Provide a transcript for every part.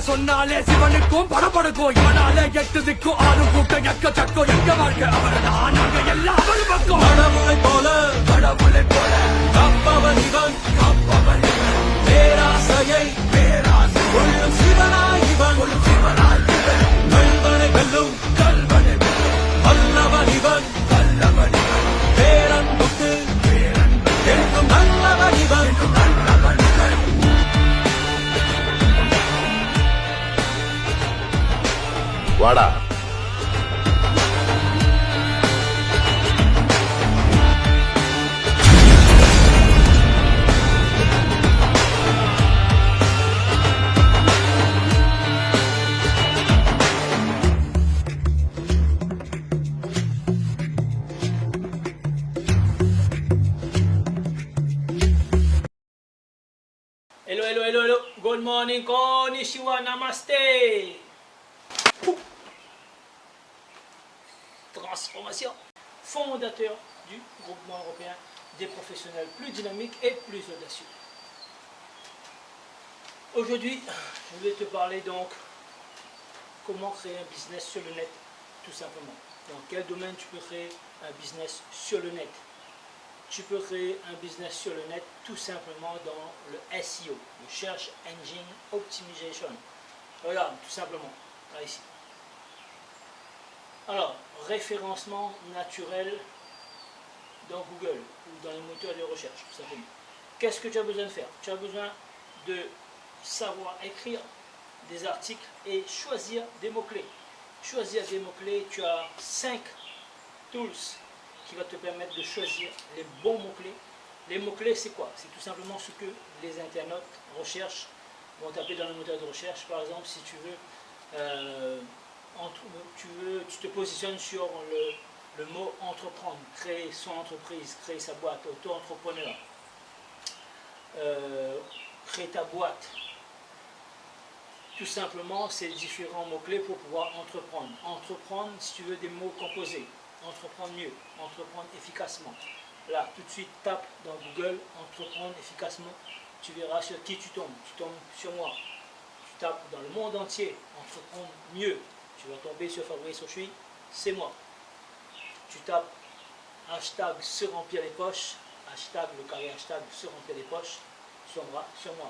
சொன்னாலே சிவனுக்கும் படபடுக்கும் இவனாலே எட்டு திக்கும் ஆறு கூட்டம் எக்க சக்கம் எங்க வாழ்க்கை அவர்தான் நாங்க எல்லாம் அவரு பக்கம் கடவுளை போல கப்பவன் இவன் பேராசையை கொள்ளும் சிவனாய் இவன் கல்வனை வெல்லும் வல்லவன் இவன் பேரன்புக்கு என்றும் நல்லவன் இவன் வாடா. Hello. Good morning, konnichiwa, namaste. Transformation, fondateur du groupement européen des professionnels plus dynamiques et plus audacieux. Aujourd'hui, je vais te parler donc comment créer un business sur le net, tout simplement. Dans quel domaine tu peux créer un business sur le net? Tu peux créer un business sur le net tout simplement dans le SEO, le Search Engine Optimization. Regarde, tout simplement, là ici. Alors, référencement naturel dans Google ou dans les moteurs de recherche, tout simplement. Qu'est-ce que tu as besoin de faire? Tu as besoin de savoir écrire des articles et choisir des mots-clés. Choisir des mots-clés, tu as 5 tools qui vont te permettre de choisir les bons mots-clés. Les mots-clés, c'est quoi? C'est tout simplement ce que les internautes recherchent, vont taper dans le moteur de recherche. Par exemple, si tu veux... tu te positionnes sur le mot entreprendre, créer son entreprise, créer sa boîte, auto-entrepreneur, créer ta boîte. Tout simplement, c'est différents mots-clés pour pouvoir entreprendre. Entreprendre, si tu veux, des mots composés. Entreprendre mieux, entreprendre efficacement. Là, tout de suite, tape dans Google, entreprendre efficacement. Tu verras sur qui tu tombes. Tu tombes sur moi. Tu tapes dans le monde entier, entreprendre mieux. Tu vas tomber sur Fabrice Ochoui, c'est moi. Tu tapes hashtag se remplir les poches, hashtag le carré hashtag se remplir les poches, tu tomberas sur moi.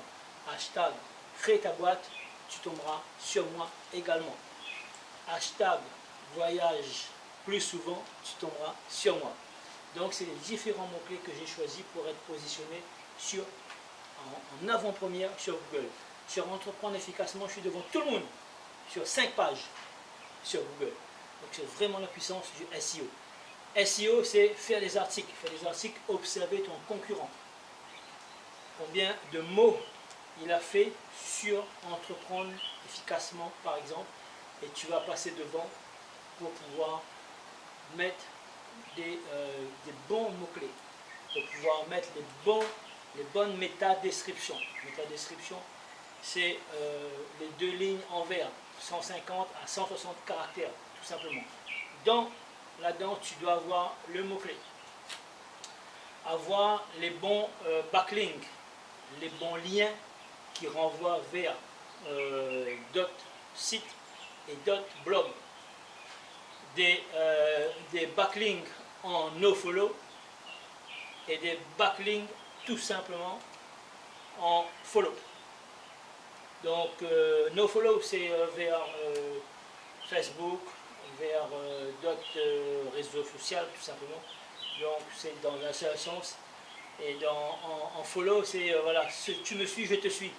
Hashtag crée ta boîte, tu tomberas sur moi également. Hashtag voyage plus souvent, tu tomberas sur moi. Donc c'est les différents mots-clés que j'ai choisis pour être positionné en avant-première sur Google. Sur entreprendre efficacement, je suis devant tout le monde, sur 5 pages. Sur Google. Donc c'est vraiment la puissance du SEO. SEO, c'est faire des articles. Faire des articles, observer ton concurrent. Combien de mots il a fait sur entreprendre efficacement, par exemple, et tu vas passer devant pour pouvoir mettre des bons mots-clés, pour pouvoir mettre les bonnes métadescriptions. Métadescription, c'est les 2 lignes en vert. 150 à 160 caractères, tout simplement. Là-dedans, tu dois avoir le mot-clé. Avoir les bons backlinks, les bons liens qui renvoient vers d'autres sites et d'autres blogs. Des backlinks en nofollow et des backlinks tout simplement en follow. Donc, nofollow, c'est vers Facebook, vers d'autres réseaux sociaux, tout simplement. Donc, c'est dans un seul sens. Et en follow, c'est, voilà, tu me suis, je te suis.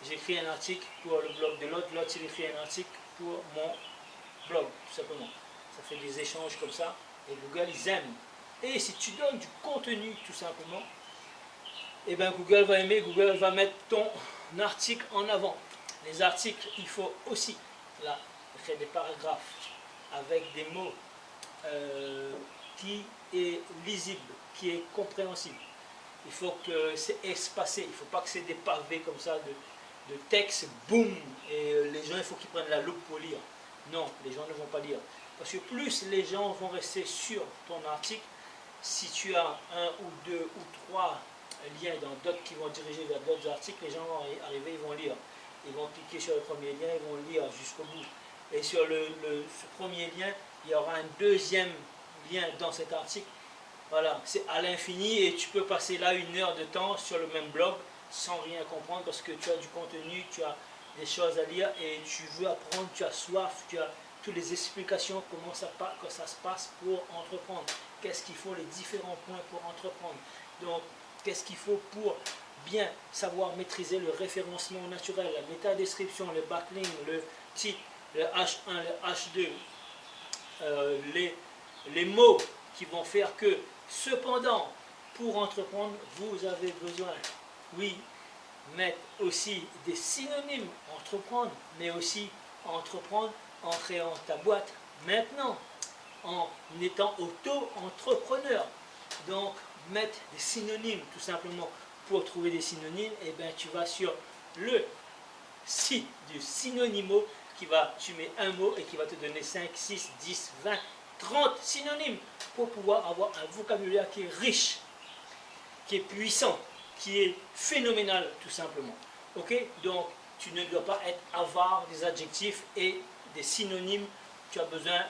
J'écris un article pour le blog de l'autre, l'autre, il écrit un article pour mon blog, tout simplement. Ça fait des échanges comme ça. Et Google, ils aiment. Et si tu donnes du contenu, tout simplement, et bien Google va aimer, Google va mettre ton article en avant. Les articles, il faut aussi là créer des paragraphes avec des mots qui est lisible, qui est compréhensible. Il faut que c'est espacé, il ne faut pas que c'est des pavés comme ça de texte, boum, et les gens, il faut qu'ils prennent la loupe pour lire. Non, les gens ne vont pas lire. Parce que plus les gens vont rester sur ton article, si tu as un ou deux ou trois liens dans d'autres qui vont diriger vers d'autres articles, les gens vont arriver, ils vont lire. Ils vont cliquer sur le premier lien, ils vont lire jusqu'au bout. Et sur ce premier lien, il y aura un deuxième lien dans cet article. Voilà, c'est à l'infini et tu peux passer là 1 heure de temps sur le même blog sans rien comprendre parce que tu as du contenu, tu as des choses à lire et tu veux apprendre, tu as soif, tu as toutes les explications, comment ça se passe pour entreprendre. Qu'est-ce qu'il faut, les différents points pour entreprendre. Donc, qu'est-ce qu'il faut pour bien savoir maîtriser le référencement naturel, la métadescription, le backlink, le titre, le H1, le H2, les mots qui vont faire que, cependant, pour entreprendre, vous avez besoin, oui, mettre aussi des synonymes, entreprendre, mais aussi entreprendre en créant ta boîte maintenant, en étant auto-entrepreneur. Donc, mettre des synonymes, tout simplement. Pour trouver des synonymes, et bien, tu vas sur le site du Synonymo, tu mets un mot et qui va te donner 5, 6, 10, 20, 30 synonymes pour pouvoir avoir un vocabulaire qui est riche, qui est puissant, qui est phénoménal, tout simplement. Ok? Donc, tu ne dois pas être avare des adjectifs et des synonymes. Tu as besoin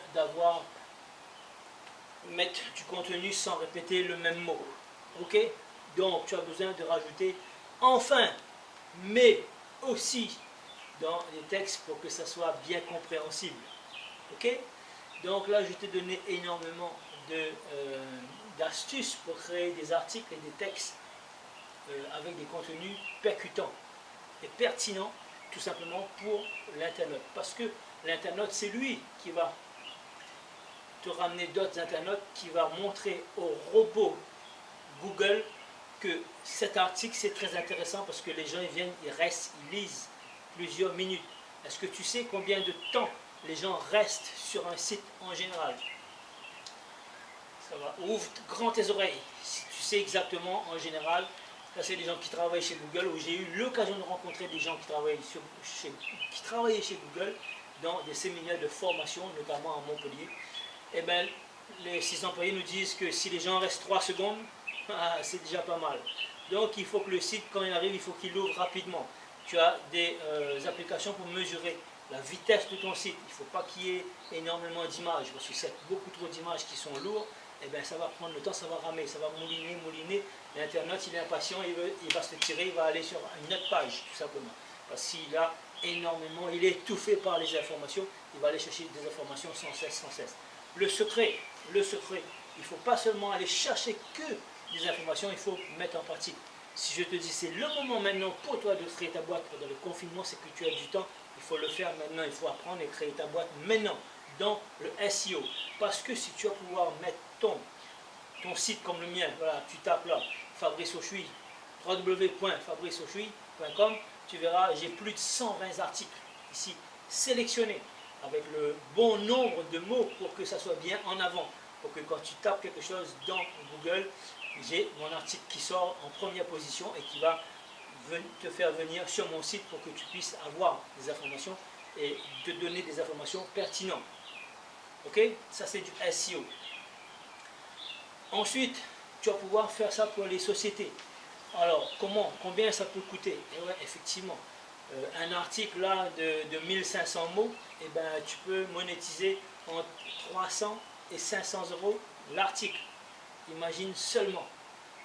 mettre du contenu sans répéter le même mot. Ok? Donc, tu as besoin de rajouter enfin, mais aussi dans les textes pour que ça soit bien compréhensible. Ok? Donc là, je t'ai donné énormément d'astuces pour créer des articles et des textes avec des contenus percutants et pertinents, tout simplement pour l'internaute. Parce que l'internaute, c'est lui qui va te ramener d'autres internautes, qui va montrer au robot Google que cet article c'est très intéressant parce que les gens ils viennent, ils restent, ils lisent plusieurs minutes. Est-ce que tu sais combien de temps les gens restent sur un site en général? Ça va, ouvre grand tes oreilles. Si tu sais exactement en général, ça c'est des gens qui travaillent chez Google, où j'ai eu l'occasion de rencontrer des gens qui travaillaient chez Google dans des séminaires de formation, notamment à Montpellier. Et bien, ces employés nous disent que si les gens restent 3 secondes, c'est déjà pas mal. Donc il faut que le site, quand il arrive, il faut qu'il ouvre rapidement. Tu as des applications pour mesurer la vitesse de ton site. Il ne faut pas qu'il y ait énormément d'images, parce que c'est beaucoup trop d'images qui sont lourdes, et bien ça va prendre le temps, ça va ramer, ça va mouliner. L'internaute, il est impatient, il va se tirer, il va aller sur une autre page, tout simplement. Parce qu'il a énormément, il est étouffé par les informations, il va aller chercher des informations sans cesse. Le secret, il ne faut pas seulement aller chercher que des informations, il faut mettre en pratique. Si je te dis c'est le moment maintenant pour toi de créer ta boîte pendant le confinement, c'est que tu as du temps, il faut le faire maintenant, il faut apprendre et créer ta boîte maintenant dans le SEO. Parce que si tu vas pouvoir mettre ton site comme le mien, voilà, tu tapes là, Fabrice Auchuy, www.fabriceauchuy.com, tu verras, j'ai plus de 120 articles ici sélectionnés avec le bon nombre de mots pour que ça soit bien en avant. Pour que quand tu tapes quelque chose dans Google, j'ai mon article qui sort en première position et qui va te faire venir sur mon site pour que tu puisses avoir des informations et te donner des informations pertinentes. Ok? Ça c'est du SEO. Ensuite, tu vas pouvoir faire ça pour les sociétés. Alors, combien ça peut coûter? Et ouais, effectivement, un article là de 1500 mots, et ben, tu peux monétiser entre 300 et 500 € l'article. Imagine seulement,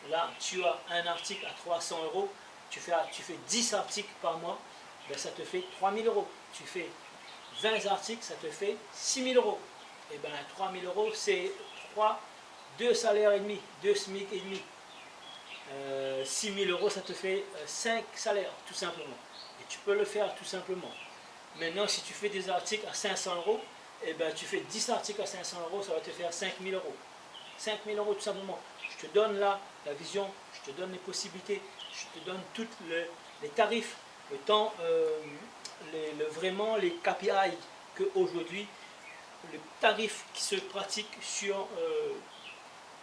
là tu as un article à 300 €, tu fais 10 articles par mois, ben, ça te fait 3000 €. Tu fais 20 articles, ça te fait 6000 €. Et bien 3000 € c'est 2 salaires et demi, 2 SMIC et demi. 6000 € ça te fait 5 salaires tout simplement. Et tu peux le faire tout simplement. Maintenant si tu fais des articles à 500 €, et ben, tu fais 10 articles à 500 €, ça va te faire 5000 €. 5000 € tout simplement. Je te donne là la vision, je je te donne les possibilités, je te donne tous les tarifs, le temps, vraiment les KPI qu'aujourd'hui, le tarif qui se pratique sur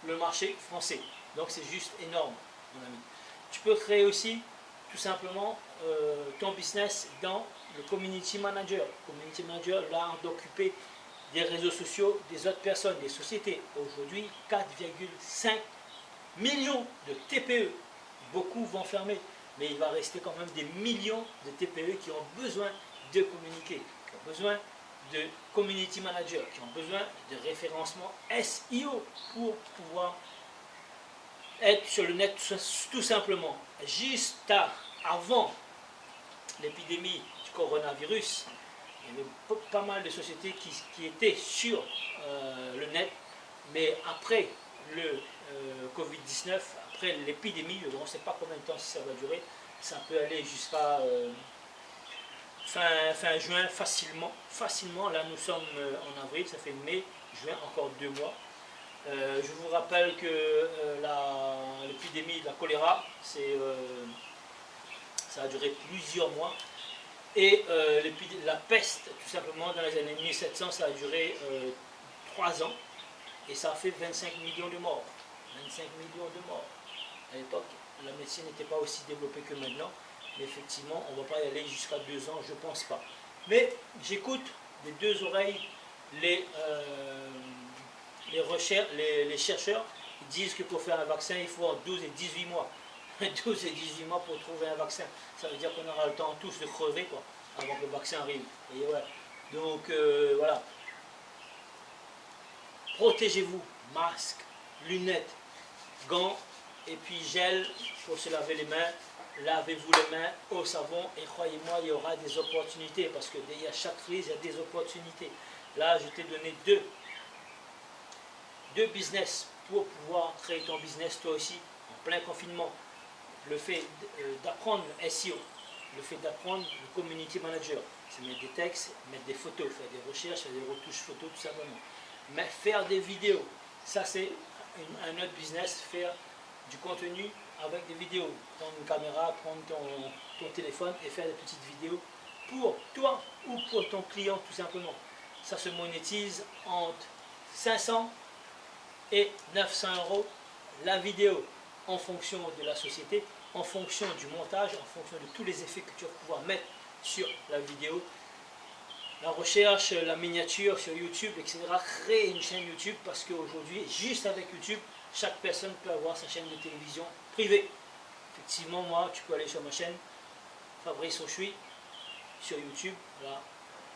le marché français. Donc c'est juste énorme, mon ami. Tu peux créer aussi tout simplement ton business dans le community manager. Community manager, l'art d'occuper des réseaux sociaux des autres personnes, des sociétés. Aujourd'hui, 4,5 millions de TPE. Beaucoup vont fermer, mais il va rester quand même des millions de TPE qui ont besoin de communiquer, qui ont besoin de community manager, qui ont besoin de référencement SEO pour pouvoir être sur le net tout simplement. Juste avant l'épidémie du coronavirus, il y avait pas mal de sociétés qui étaient sur le net, mais après le Covid-19, après l'épidémie, on ne sait pas combien de temps ça va durer, ça peut aller jusqu'à fin juin facilement. Là nous sommes en avril, ça fait mai, juin, encore 2 mois. Je vous rappelle que l'épidémie de la choléra, ça a duré plusieurs mois. Et la peste, tout simplement, dans les années 1700, ça a duré 3 ans. Et ça a fait 25 millions de morts. 25 millions de morts. À l'époque, la médecine n'était pas aussi développée que maintenant. Mais effectivement, on ne va pas y aller jusqu'à 2 ans, je ne pense pas. Mais j'écoute des 2 oreilles les chercheurs. Ils disent que pour faire un vaccin, il faut 12 et 18 mois. 12 et 18 mois pour trouver un vaccin. Ça veut dire qu'on aura le temps tous de crever, quoi, avant que le vaccin arrive. Et ouais. Donc voilà. Protégez-vous. Masque, lunettes, gants et puis gel pour se laver les mains. Lavez-vous les mains au savon et croyez-moi, il y aura des opportunités parce que derrière chaque crise, il y a des opportunités. Là, je t'ai donné deux business pour pouvoir créer ton business toi aussi en plein confinement. Le fait d'apprendre le SEO, le fait d'apprendre le community manager, c'est mettre des textes, mettre des photos, faire des recherches, faire des retouches photos tout simplement. Mais faire des vidéos, ça c'est un autre business, faire du contenu avec des vidéos. Prendre une caméra, prendre ton téléphone et faire des petites vidéos pour toi ou pour ton client tout simplement. Ça se monétise entre 500 et 900 € la vidéo en fonction de la société, en fonction du montage, en fonction de tous les effets que tu vas pouvoir mettre sur la vidéo. La recherche, la miniature sur YouTube, etc. Créer une chaîne YouTube parce qu'aujourd'hui, juste avec YouTube, chaque personne peut avoir sa chaîne de télévision privée. Effectivement, moi, tu peux aller sur ma chaîne, Fabrice Auchuy, sur YouTube, là,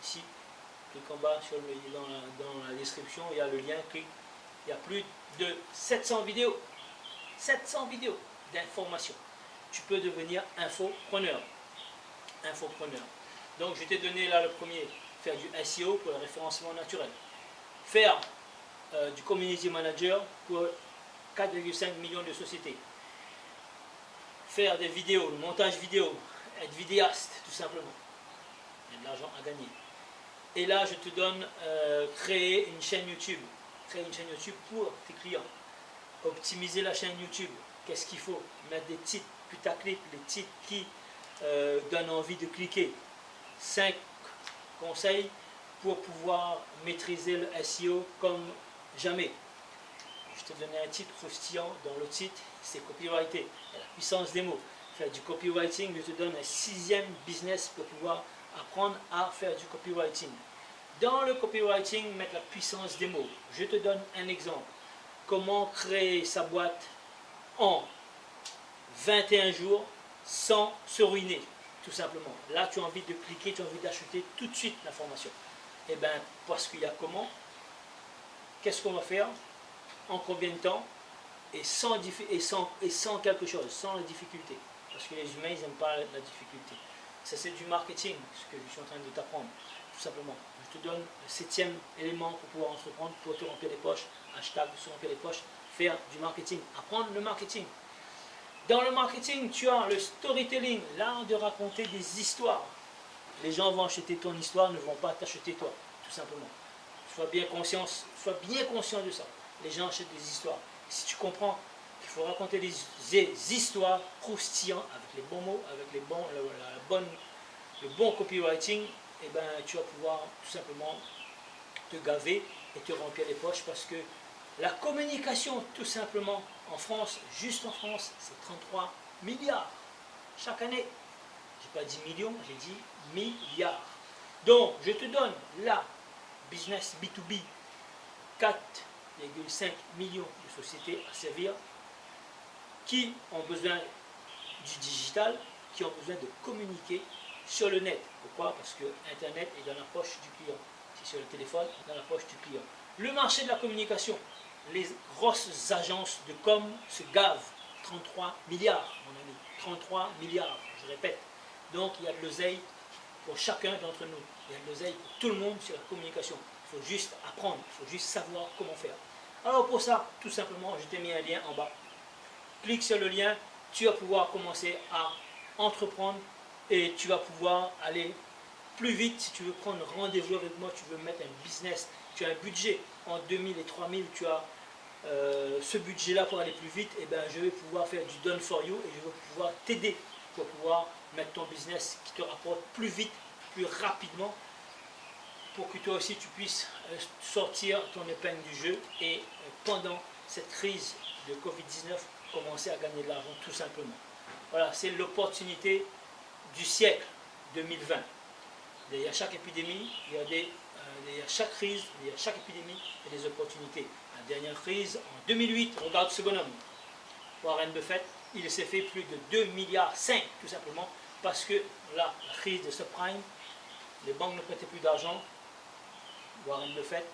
ici, clique en bas, dans la description, il y a le lien, clique. Il y a plus de 700 vidéos d'informations. Tu peux devenir infopreneur. Donc, je t'ai donné là le premier, faire du SEO pour le référencement naturel. Faire du community manager pour 4,5 millions de sociétés. Faire des vidéos, le montage vidéo, être vidéaste tout simplement. Il y a de l'argent à gagner. Et là, je te donne créer une chaîne YouTube. Créer une chaîne YouTube pour tes clients. Optimiser la chaîne YouTube. Qu'est-ce qu'il faut? Mettre des titres putaclic, les titres qui donnent envie de cliquer. 5 conseils pour pouvoir maîtriser le SEO comme jamais. Je te donne un titre croustillant dans le titre, c'est copyrighté. La puissance des mots. Faire du copywriting, je te donne un 6e business pour pouvoir apprendre à faire du copywriting. Dans le copywriting, mettre la puissance des mots. Je te donne un exemple. Comment créer sa boîte en 21 jours sans se ruiner, tout simplement. Là, tu as envie de cliquer, tu as envie d'acheter tout de suite l'information. Et bien, parce qu'il y a comment, qu'est-ce qu'on va faire, en combien de temps, et sans quelque chose, sans la difficulté. Parce que les humains, ils n'aiment pas la difficulté. Ça, c'est du marketing, ce que je suis en train de t'apprendre, tout simplement. Je te donne le 7e élément pour pouvoir entreprendre, pour te remplir les poches, hashtag se remplir les poches, faire du marketing, apprendre le marketing. Dans le marketing, tu as le storytelling, l'art de raconter des histoires. Les gens vont acheter ton histoire, ne vont pas t'acheter toi, tout simplement. Sois bien conscient de ça. Les gens achètent des histoires. Si tu comprends qu'il faut raconter des histoires croustillantes avec les bons mots, avec les bons, le bon copywriting, et ben tu vas pouvoir tout simplement te gaver et te remplir les poches parce que la communication, tout simplement, en France, juste en France, c'est 33 milliards chaque année. J'ai pas dit millions, j'ai dit milliards. Donc, je te donne là, business B2B, 4,5 millions de sociétés à servir qui ont besoin du digital, qui ont besoin de communiquer sur le net. Pourquoi? Parce que Internet est dans la poche du client. C'est sur le téléphone, dans la poche du client. Le marché de la communication, les grosses agences de com se gavent. 33 milliards, mon ami. 33 milliards, je répète. Donc, il y a de l'oseille pour chacun d'entre nous. Il y a de l'oseille pour tout le monde sur la communication. Il faut juste apprendre, il faut juste savoir comment faire. Alors, pour ça, tout simplement, je t'ai mis un lien en bas. Clique sur le lien, tu vas pouvoir commencer à entreprendre et tu vas pouvoir aller plus vite. Si tu veux prendre rendez-vous avec moi, tu veux mettre un business, tu as un budget en 2000 et 3000, tu as ce budget-là pour aller plus vite, et ben je vais pouvoir faire du done for you et je vais pouvoir t'aider pour pouvoir mettre ton business qui te rapporte plus vite, plus rapidement, pour que toi aussi tu puisses sortir ton épingle du jeu et pendant cette crise de Covid-19, commencer à gagner de l'argent tout simplement. Voilà, c'est l'opportunité du siècle 2020. Derrière chaque épidémie, derrière chaque crise, derrière chaque épidémie, il y a des opportunités. La dernière crise, en 2008, regarde ce bonhomme, Warren Buffett, il s'est fait plus de 2,5 milliards tout simplement parce que là, la crise de subprime, les banques ne prêtaient plus d'argent. Warren Buffett,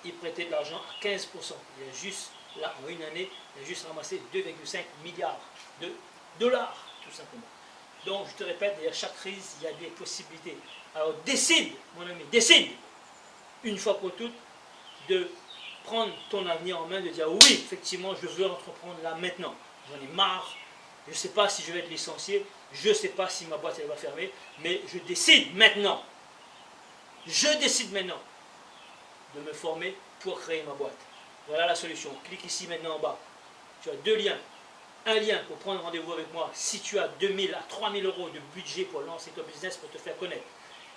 il prêtait de l'argent à 15%. Il a juste, là, en une année, il a juste ramassé 2,5 milliards de dollars, tout simplement. Donc, je te répète, derrière chaque crise, il y a des possibilités. Alors, décide, mon ami, décide, une fois pour toutes, de prendre ton avenir en main, de dire oui, effectivement, je veux entreprendre là maintenant. J'en ai marre, je ne sais pas si je vais être licencié, je ne sais pas si ma boîte elle va fermer, mais je décide maintenant. Je décide maintenant de me former pour créer ma boîte. Voilà la solution. Clique ici maintenant en bas. Tu as deux liens. Un lien pour prendre rendez-vous avec moi si tu as 2000 à 3000 euros de budget pour lancer ton business, pour te faire connaître.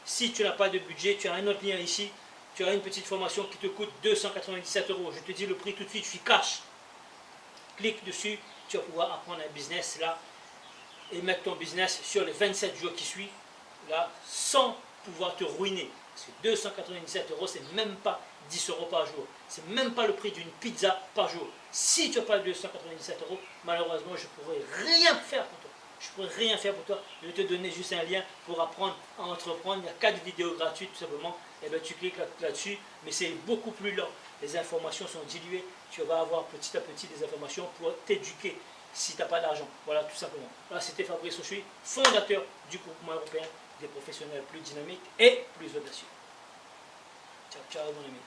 Si tu n'as pas de budget, tu as un autre lien ici. Tu as une petite formation qui te coûte 297 euros. Je te dis le prix tout de suite, je suis cash. Clique dessus, tu vas pouvoir apprendre un business là et mettre ton business sur les 27 jours qui suivent là sans pouvoir te ruiner. Parce que 297 euros, c'est même pas 10 euros par jour. C'est même pas le prix d'une pizza par jour. Si tu n'as pas 297 euros, malheureusement, je ne pourrais rien faire pour toi. Je ne pourrais rien faire pour toi. Je vais te donner juste un lien pour apprendre à entreprendre. Il y a 4 vidéos gratuites tout simplement. Et bien tu cliques là-dessus, mais c'est beaucoup plus lent. Les informations sont diluées. Tu vas avoir petit à petit des informations pour t'éduquer si tu n'as pas d'argent. Voilà, tout simplement. Voilà, c'était Fabrice Ochoui, fondateur du groupement européen des professionnels plus dynamiques et plus audacieux. Ciao, ciao mon ami.